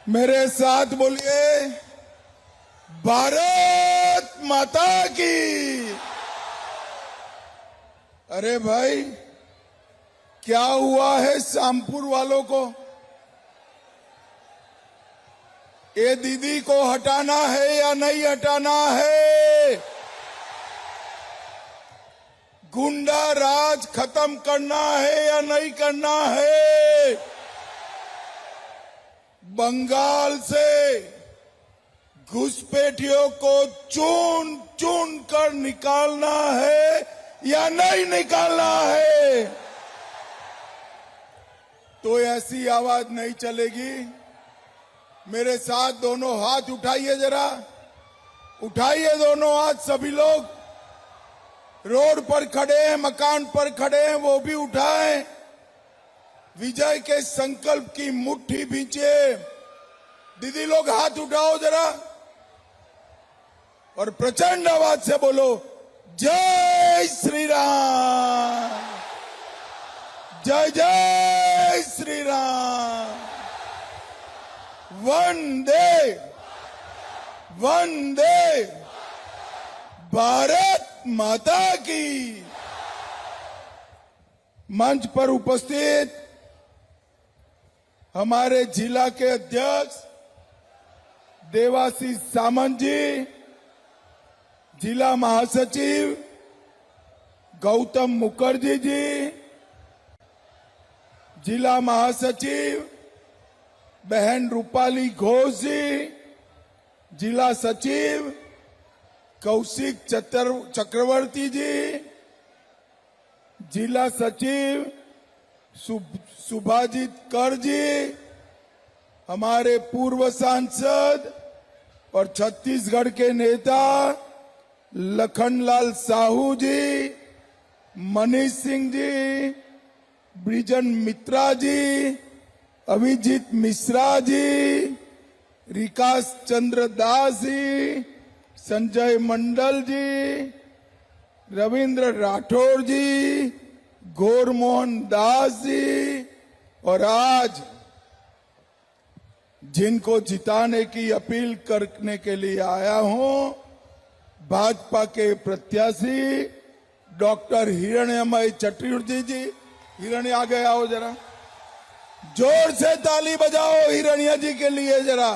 मेरे साथ बोलिए, भारत माता की। अरे भाई, क्या हुआ है श्यामपुर वालों को? ये दीदी को हटाना है या नहीं हटाना है? गुंडा राज खत्म करना है या नहीं करना है? बंगाल से घुसपैठियों को चुन चुन कर निकालना है या नहीं निकालना है? तो ऐसी आवाज नहीं चलेगी। मेरे साथ दोनों हाथ उठाइए, जरा उठाइए दोनों हाथ। सभी लोग रोड पर खड़े हैं, मकान पर खड़े हैं, वो भी उठाएं। विजय के संकल्प की मुट्ठी भींचे। दीदी लोग हाथ उठाओ जरा और प्रचंड आवाज से बोलो, जय श्री राम, जय जय श्री राम, वंदे वंदे भारत माता की। मंच पर उपस्थित हमारे जिला के अध्यक्ष देवाशीष सामंत जी, जिला महासचिव गौतम मुखर्जी जी, जिला महासचिव बहन रूपाली घोष जी, जिला सचिव कौशिक चक्रवर्ती जी, जिला सचिव सुभाजित कर जी, हमारे पूर्व सांसद और छत्तीसगढ़ के नेता लखनलाल साहू जी, मनीष सिंह जी, ब्रिजन मित्रा जी, अभिजीत मिश्रा जी, विकास चंद्र दास जी, संजय मंडल जी, रविंद्र राठौर जी, गौरमोहन दास जी, और आज जिनको जिताने की अपील करने के लिए आया हूं, भाजपा के प्रत्याशी डॉक्टर हिरण्यमय चतुर्वेदी जी। हिरण्य आगे आओ जरा, जोर से ताली बजाओ हिरण्य जी के लिए जरा।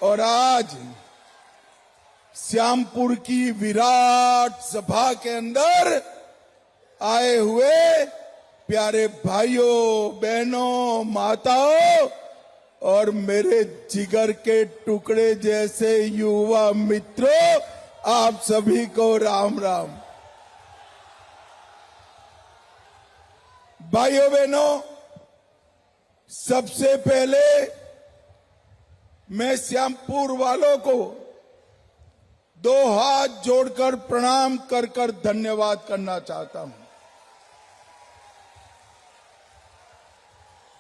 और आज श्यामपुर की विराट सभा के अंदर आए हुए प्यारे भाइयों, बहनों, माताओं और मेरे जिगर के टुकड़े जैसे युवा मित्रों, आप सभी को राम राम। भाइयों बहनों, सबसे पहले मैं श्यामपुर वालों को दो हाथ जोड़कर प्रणाम कर कर धन्यवाद करना चाहता हूं।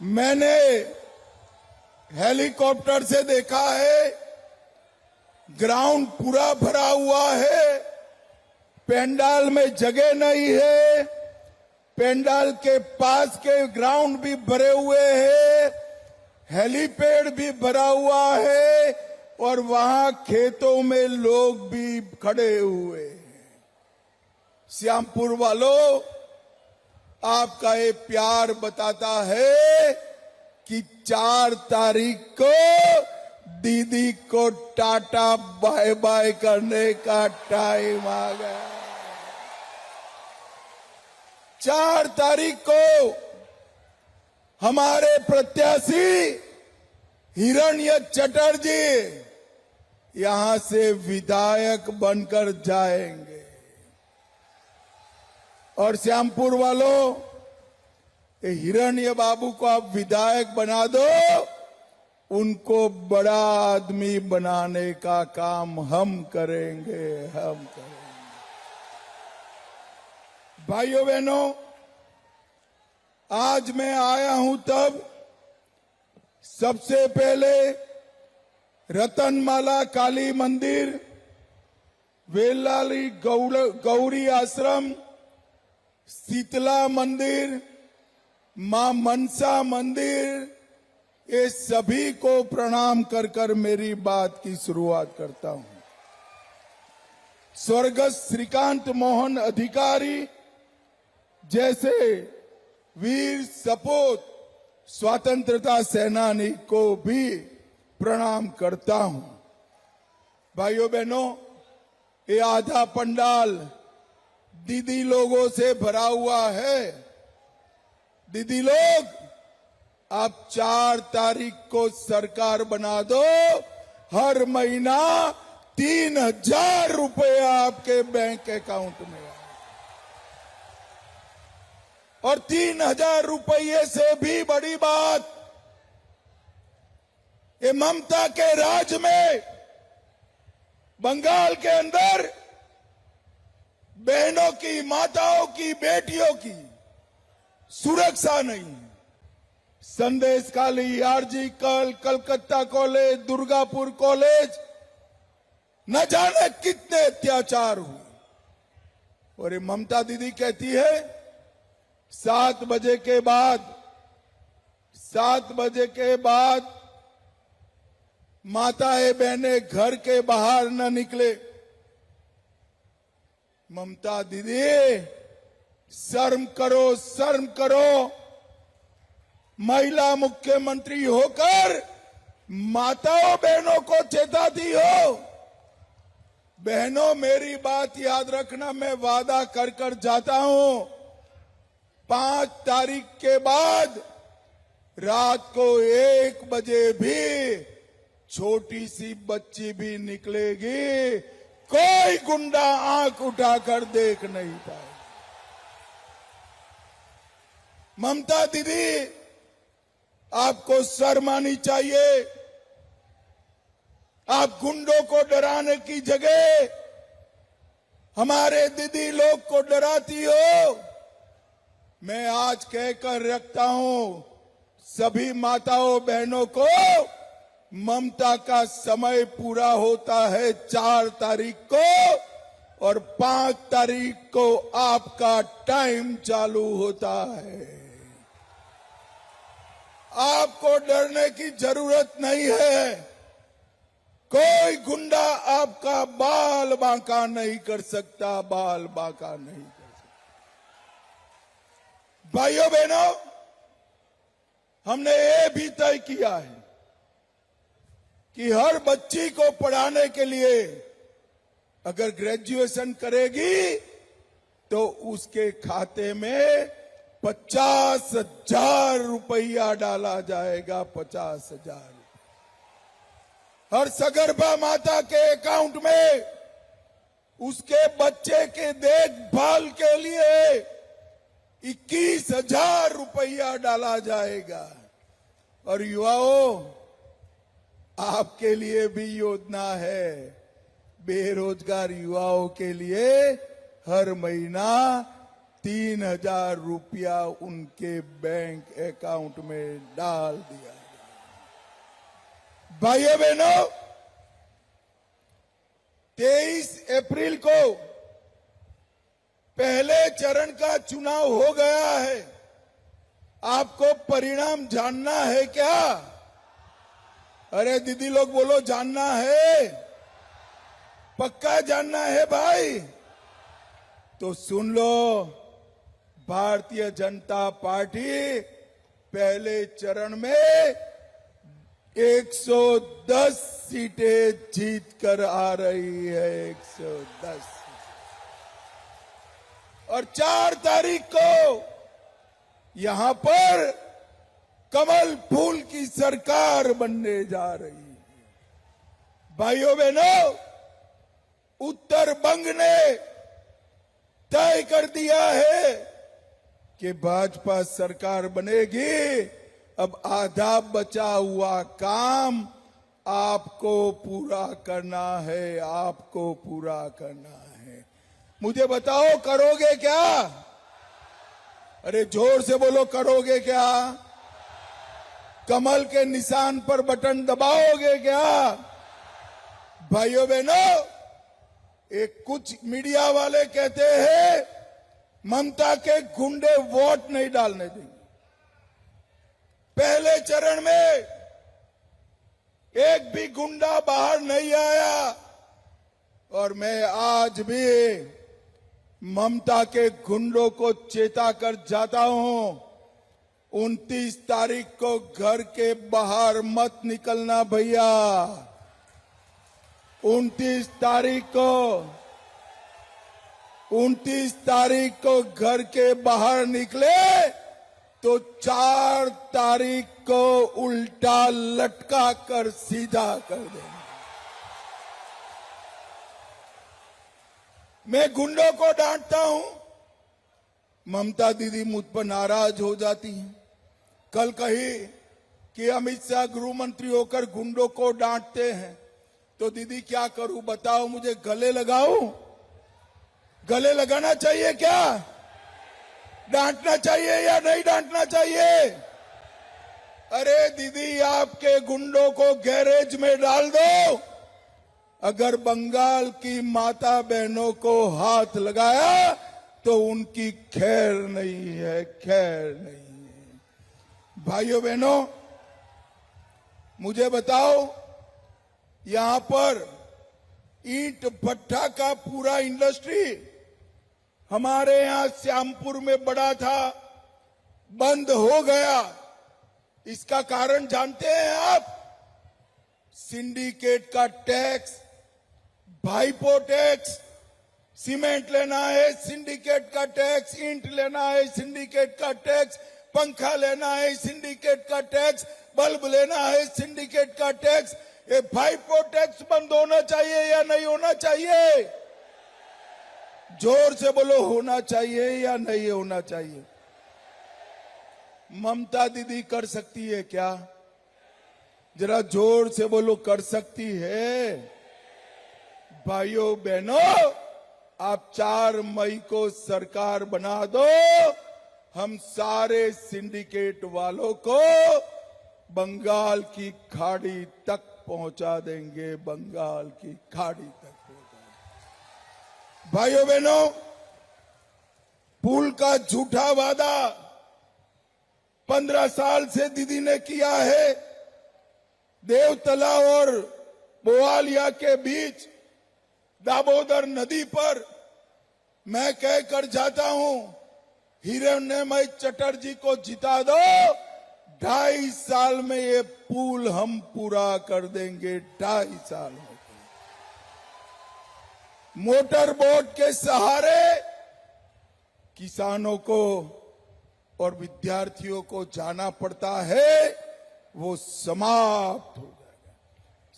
मैंने हेलीकॉप्टर से देखा है, ग्राउंड पूरा भरा हुआ है, पेंडाल में जगह नहीं है, पेंडाल के पास के ग्राउंड भी भरे हुए हैं, हेलीपैड भी भरा हुआ है और वहां खेतों में लोग भी खड़े हुए हैं। श्यामपुर वालों, आपका ये प्यार बताता है कि 4 तारीख को दीदी को टाटा बाय बाय करने का टाइम आ गया। 4 तारीख को हमारे प्रत्याशी हिरण्य चटर्जी यहां से विधायक बनकर जाएंगे। और श्यामपुर वालों, हिरण्य बाबू को आप विधायक बना दो, उनको बड़ा आदमी बनाने का काम हम करेंगे, हम करेंगे। भाइयों बहनों, आज मैं आया हूं तब सबसे पहले रतनमाला काली मंदिर, वेलाली गौरी आश्रम, शीतला मंदिर, मां मनसा मंदिर, ये सभी को प्रणाम कर कर मेरी बात की शुरुआत करता हूं। स्वर्गस्थ श्रीकांत मोहन अधिकारी जैसे वीर सपूत स्वतंत्रता सेनानी को भी प्रणाम करता हूं। भाइयों बहनों, ये आधा पंडाल दीदी लोगों से भरा हुआ है। दीदी लोग, आप 4 तारीख को सरकार बना दो, हर महीना 3,000 रुपया आपके बैंक अकाउंट में आए। और 3,000 रुपये से भी बड़ी बात, ये ममता के राज में बंगाल के अंदर बहनों की, माताओं की, बेटियों की सुरक्षा नहीं। संदेश खाली, RG Calcutta college, Durgapur college, न जाने कितने अत्याचार हुए। और ये ममता दीदी कहती है 7 बजे के बाद माताएं बहनें घर के बाहर न निकले। ममता दीदी, शर्म करो, शर्म करो। महिला मुख्यमंत्री होकर माताओं बहनों को चेताती हो। बहनों, मेरी बात याद रखना, मैं वादा कर कर जाता हूं, 5 तारीख के बाद रात को 1 बजे भी छोटी सी बच्ची भी निकलेगी, कोई गुंडा आंख उठाकर देख नहीं पाएगा। ममता दीदी, आपको शर्म आनी चाहिए। आप गुंडों को डराने की जगह हमारे दीदी लोग को डराती हो। मैं आज कहकर रखता हूं सभी माताओं बहनों को, ममता का समय पूरा होता है 4 तारीख को और 5 तारीख को आपका टाइम चालू होता है। आपको डरने की जरूरत नहीं है। कोई गुंडा आपका बाल बांका नहीं कर सकता, बाल बांका नहीं कर सकता। भाइयों बहनों, हमने ये भी तय किया है कि हर बच्ची को पढ़ाने के लिए अगर ग्रेजुएशन करेगी तो उसके खाते में 50,000 रुपया डाला जाएगा। 50,000 हर सगर्भा माता के अकाउंट में उसके बच्चे के देखभाल के लिए 21,000 रुपया डाला जाएगा। और युवाओं, आपके लिए भी योजना है। बेरोजगार युवाओं के लिए हर महीना 3,000 रुपया उनके बैंक अकाउंट में डाल दिया। भाइयों बहनों, 23 अप्रैल को पहले चरण का चुनाव हो गया है। आपको परिणाम जानना है क्या? अरे दीदी लोग बोलो, जानना है? पक्का जानना है भाई? तो सुन लो, भारतीय जनता पार्टी पहले चरण में 110 सीटें जीत कर आ रही है। 110। और 4 तारीख को यहां पर कमल फूल की सरकार बनने जा रही है। भाइयों बहनों, उत्तर बंग ने तय कर दिया है कि भाजपा सरकार बनेगी। अब आधा बचा हुआ काम आपको पूरा करना है, आपको पूरा करना है। मुझे बताओ, करोगे क्या? अरे जोर से बोलो, करोगे क्या? कमल के निशान पर बटन दबाओगे क्या? भाइयों बहनों, एक कुछ मीडिया वाले कहते हैं ममता के गुंडे वोट नहीं डालने देंगे। पहले चरण में एक भी गुंडा बाहर नहीं आया। और मैं आज भी ममता के गुंडों को चेता कर जाता हूं, 29 तारीख को घर के बाहर मत निकलना भैया। 29 तारीख को घर के बाहर निकले तो 4 तारीख को उल्टा लटका कर सीधा कर देंगे। मैं गुंडों को डांटता हूं, ममता दीदी मुझ पर नाराज हो जाती हैं। कल कही कि अमित शाह गृह मंत्री होकर गुंडों को डांटते हैं, तो दीदी क्या करूं बताओ, मुझे गले लगाऊं? गले लगाना चाहिए क्या? डांटना चाहिए या नहीं डांटना चाहिए? अरे दीदी, आपके गुंडों को गैरेज में डाल दो। अगर बंगाल की माता बहनों को हाथ लगाया तो उनकी खैर नहीं है, खैर नहीं है। भाइयों बहनों, मुझे बताओ, यहां पर ईंट भट्ठा का पूरा इंडस्ट्री हमारे यहां श्यामपुर में बड़ा था, बंद हो गया। इसका कारण जानते हैं आप? सिंडिकेट का टैक्स, भाईपो टैक्स। सीमेंट लेना है, सिंडिकेट का टैक्स। ईंट लेना है, सिंडिकेट का टैक्स। पंखा लेना है, सिंडिकेट का टैक्स। बल्ब लेना है, सिंडिकेट का टैक्स। ये भाईपो टैक्स बंद होना चाहिए या नहीं होना चाहिए? जोर से बोलो, होना चाहिए या नहीं होना चाहिए? ममता दीदी कर सकती है क्या? जरा जोर से बोलो, कर सकती है? भाइयों बहनों, आप 4 मई को सरकार बना दो, हम सारे सिंडिकेट वालों को बंगाल की खाड़ी तक पहुंचा देंगे, बंगाल की खाड़ी तक पहुंचा देंगे। भाइयों बहनों, पुल का झूठा वादा 15 साल से दीदी ने किया है। देवतला और बोवालिया के बीच दामोदर नदी पर मैं कहकर जाता हूं, हिरण्यमय चटर्जी को जिता दो, 2.5 साल में ये पुल हम पूरा कर देंगे। 2.5 साल में मोटर बोट के सहारे किसानों को और विद्यार्थियों को जाना पड़ता है, वो समाप्त हो जाएगा।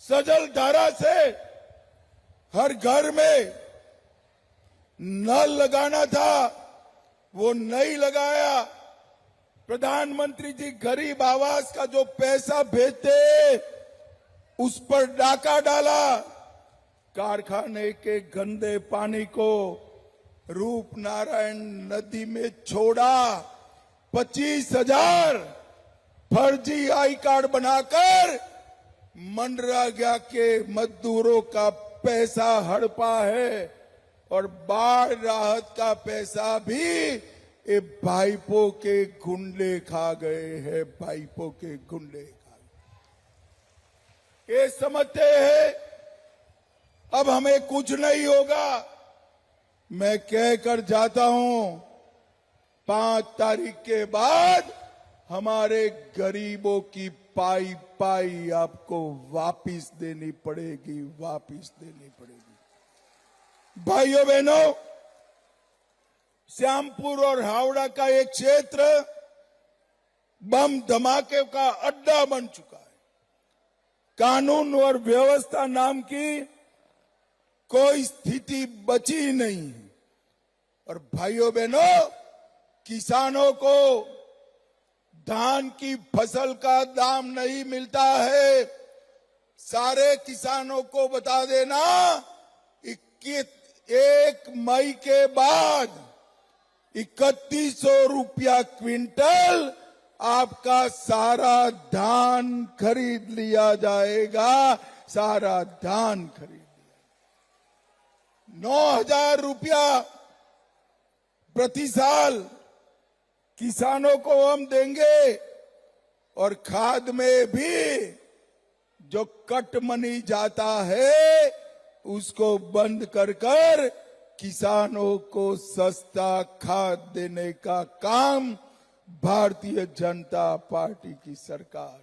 सजल धारा से हर घर में नल लगाना था, वो नहीं लगाया। प्रधानमंत्री जी गरीब आवास का जो पैसा भेजते उस पर डाका डाला। कारखाने के गंदे पानी को रूपनारायण नदी में छोड़ा। 25,000 फर्जी आई कार्ड बनाकर मनरेगा के मजदूरों का पैसा हड़पा है और बाढ़ राहत का पैसा भी ये भाईपो के गुंडे खा गए हैं, भाईपो के गुंडे खा गए। ये समझते हैं अब हमें कुछ नहीं होगा। मैं कहकर जाता हूं, 5 तारीख के बाद हमारे गरीबों की पाई पाई आपको वापिस देनी पड़ेगी, वापिस देनी पड़ेगी। भाइयों बहनों, श्यामपुर और हावड़ा का एक क्षेत्र बम धमाके का अड्डा बन चुका है। कानून और व्यवस्था नाम की कोई स्थिति बची नहीं है। और भाइयों बहनों, किसानों को धान की फसल का दाम नहीं मिलता है। सारे किसानों को बता देना, 1 मई के बाद 3100 रुपया क्विंटल आपका सारा धान खरीद लिया जाएगा, सारा धान खरीद लिया। 9,000 रुपया प्रति साल किसानों को हम देंगे और खाद में भी जो कट मनी जाता है उसको बंद कर कर किसानों को सस्ता खाद देने का काम भारतीय जनता पार्टी की सरकार